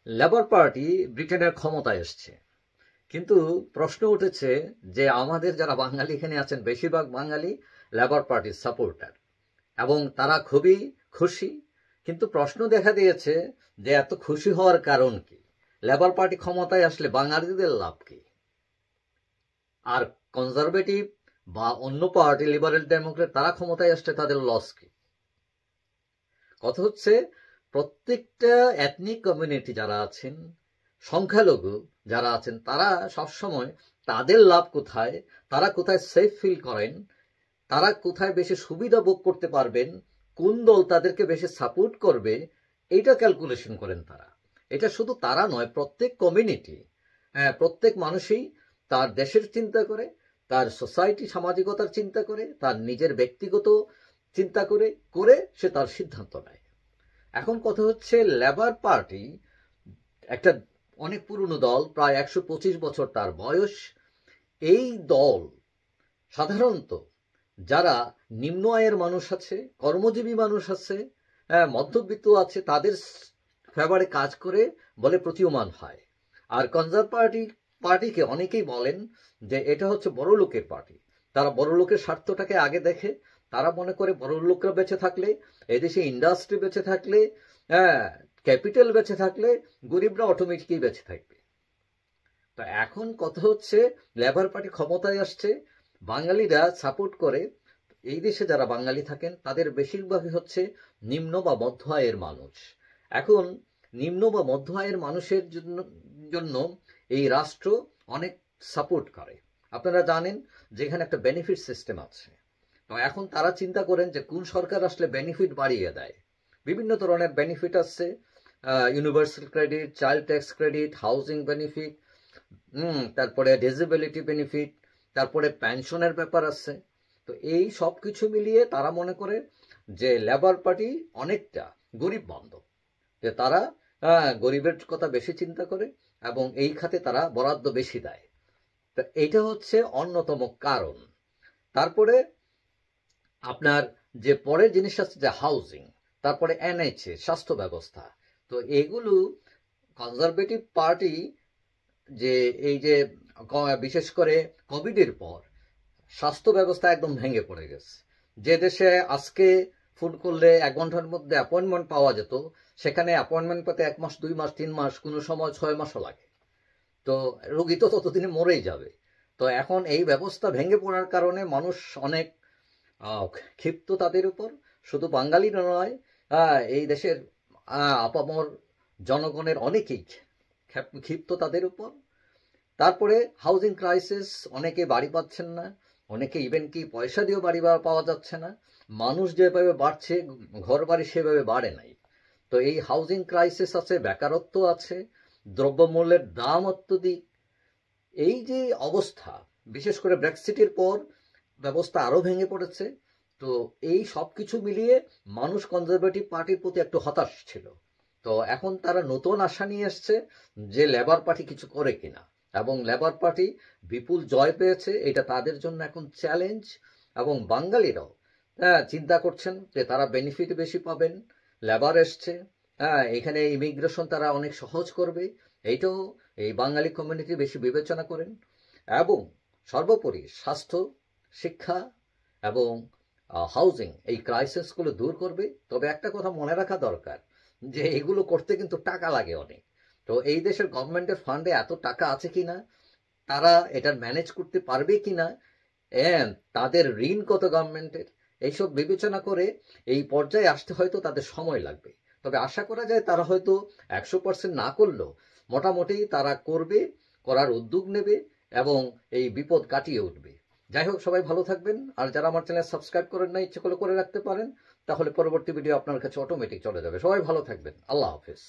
Labour party ব্রিটেনের ক্ষমতায় এসছে, কিন্তু প্রশ্ন উঠেছে যে আমাদের যারা বাঙালি এখানে আছেন বেশিরভাগ বাঙালি লেবার পার্টির সাপোর্টার এবং তারা খুবই খুশি। কিন্তু প্রশ্ন দেখা দিয়েছে যে এত খুশি হওয়ার কারণ কি? লেবার পার্টি ক্ষমতায় আসলে বাঙালিদের লাভ কি? আর কনজারভেটিভ বা অন্য পার্টি লিবারেল ডেমোক্রেট তারা ক্ষমতায় আসলে তাদের লস কি? কথা হচ্ছে প্রত্যেকটা এথনিক কমিউনিটি যারা আছেন, সংখ্যালঘু যারা আছেন, তারা সবসময় তাদের লাভ কোথায়, তারা কোথায় সেফ ফিল করেন, তারা কোথায় বেশি সুবিধা ভোগ করতে পারবেন, কোন দল তাদেরকে বেশি সাপোর্ট করবে, এইটা ক্যালকুলেশন করেন তারা। এটা শুধু তারা নয়, প্রত্যেক কমিউনিটি, প্রত্যেক মানুষই তার দেশের চিন্তা করে, তার সোসাইটি সামাজিকতার চিন্তা করে, তার নিজের ব্যক্তিগত চিন্তা করে করে সে তার সিদ্ধান্ত নেয়। এখন কথা হচ্ছে লেবার পার্টি একটা অনেক পুরনো দল, প্রায় 125 বছর তার বয়স। এই দল সাধারণত যারা নিম্ন আয়ের মানুষ আছে, কর্মজীবী মানুষ আছে, মধ্যবিত্ত আছে, তাদের ফেভারে কাজ করে বলে প্রতীয়মান হয়। আর কনজারভেটিভ পার্টিকে অনেকেই বলেন যে এটা হচ্ছে বড় লোকের পার্টি। তারা বড় লোকের স্বার্থটাকে আগে দেখে। তারা মনে করে বড় লোকরা বেঁচে থাকলে, এদেশে ইন্ডাস্ট্রি বেঁচে থাকলে, ক্যাপিটাল বেঁচে থাকলে গরিবরা অটোমেটিকই বেঁচে থাকবে। তো এখন কথা হচ্ছে লেবার পার্টি ক্ষমতায় আসছে, বাঙালিরা সাপোর্ট করে। এই দেশে যারা বাঙালি থাকেন তাদের বেশিরভাগই হচ্ছে নিম্ন বা মধ্য আয়ের মানুষ। এখন নিম্ন বা মধ্য আয়ের মানুষের জন্য এই রাষ্ট্র অনেক সাপোর্ট করে। আপনারা জানেন যেখানে একটা বেনিফিট সিস্টেম আছে। তো এখন তারা চিন্তা করেন যে কোন সরকার আসলে বেনিফিট বাড়িয়ে দেয়। বিভিন্ন ধরনের বেনিফিট আছে, universal credit, child tax credit, housing benefit, তারপরে ডিসেবিলিটি বেনিফিট, তারপরে পেনশনের ব্যাপার আছে। তো এই সব কিছু মিলিয়ে তারা মনে করে যে লেবার পার্টি অনেকটা গরিব বান্ধব, যে তারা গরিবের কথা বেশি চিন্তা করে এবং এই খাতে তারা বরাদ্দ বেশি দেয়। তো এইটা হচ্ছে অন্যতম কারণ। তারপরে আপনার যে পরের জিনিস আছে যে হাউজিং, তারপরে এনএইচএ, স্বাস্থ্য ব্যবস্থা। তো এগুলো কনজারভেটিভ পার্টি যে এই যে বিশেষ করে কোভিডের পর স্বাস্থ্য ব্যবস্থা একদম ভেঙে পড়ে গেছে। যে দেশে আজকে ফোন করলে 1 ঘন্টার মধ্যে অ্যাপয়েন্টমেন্ট পাওয়া যেত, সেখানে অ্যাপয়েন্টমেন্ট পেতে 1 মাস, 2 মাস, 3 মাস, কোনো সময় 6 মাসও লাগে। তো রোগী তো ততদিনে মরেই যাবে। তো এখন এই ব্যবস্থা ভেঙে পড়ার কারণে মানুষ অনেক ক্ষিপ্ত তাদের উপর। শুধু বাঙালি নয়, এই দেশের আপামর জনগণের অনেকেই ক্ষিপ্ত তাদের উপর। তারপরে হাউজিং ক্রাইসিস, অনেকে বাড়ি পাচ্ছেন না, অনেকে ইভেন কি পয়সা দিয়েও বাড়ি পাওয়া যাচ্ছে না। মানুষ যেভাবে বাড়ছে, ঘর বাড়ি সেভাবে বাড়ে নাই। তো এই হাউজিং ক্রাইসিস আছে, বেকারত্ব আছে, দ্রব্যমূল্যের দাম অত্যধিক। এই যে অবস্থা, বিশেষ করে ব্রেক্সিটের পর ব্যবস্থা আরো ভেঙে পড়েছে। তো এই সব কিছু মিলিয়ে মানুষ কনজারভেটিভ পার্টির প্রতি একটু হতাশ ছিল। তো এখন তারা নতুন আশা নিয়ে এসছে যে লেবার পার্টি কিছু করে কিনা, এবং লেবার পার্টি বিপুল জয় পেয়েছে, এটা তাদের জন্য এখন চ্যালেঞ্জ। এবং বাঙালিরাও চিন্তা করছেন যে তারা বেনিফিট বেশি পাবেন, লেবার এসছে, এখানে ইমিগ্রেশন তারা অনেক সহজ করবে, এইটাও এই বাঙালি কমিউনিটি বেশি বিবেচনা করেন। এবং সর্বোপরি স্বাস্থ্য, শিক্ষা এবং হাউজিং এই ক্রাইসিসগুলো দূর করবে। তবে একটা কথা মনে রাখা দরকার যে এগুলো করতে কিন্তু টাকা লাগে অনেক। তো এই দেশের গভর্নমেন্টের ফান্ডে এত টাকা আছে কিনা, তারা এটা ম্যানেজ করতে পারবে কিনা, তাদের ঋণ কত গভর্নমেন্টের, এইসব বিবেচনা করে এই পর্যায়ে আসতে হয়তো তাদের সময় লাগবে। তবে আশা করা যায় তারা হয়তো 100% না করলেও মোটামুটি তারা করবে, করার উদ্যোগ নেবে এবং এই বিপদ কাটিয়ে উঠবে। যাই হোক, সবাই ভালো থাকবেন। আর যারা আমার চ্যানেল সাবস্ক্রাইব করেন না, ইচ্ছে করে রাখতে পারেন, তাহলে পরবর্তী ভিডিও আপনার কাছে অটোমেটিক চলে যাবে। সবাই ভালো থাকবেন। আল্লাহ হাফেজ।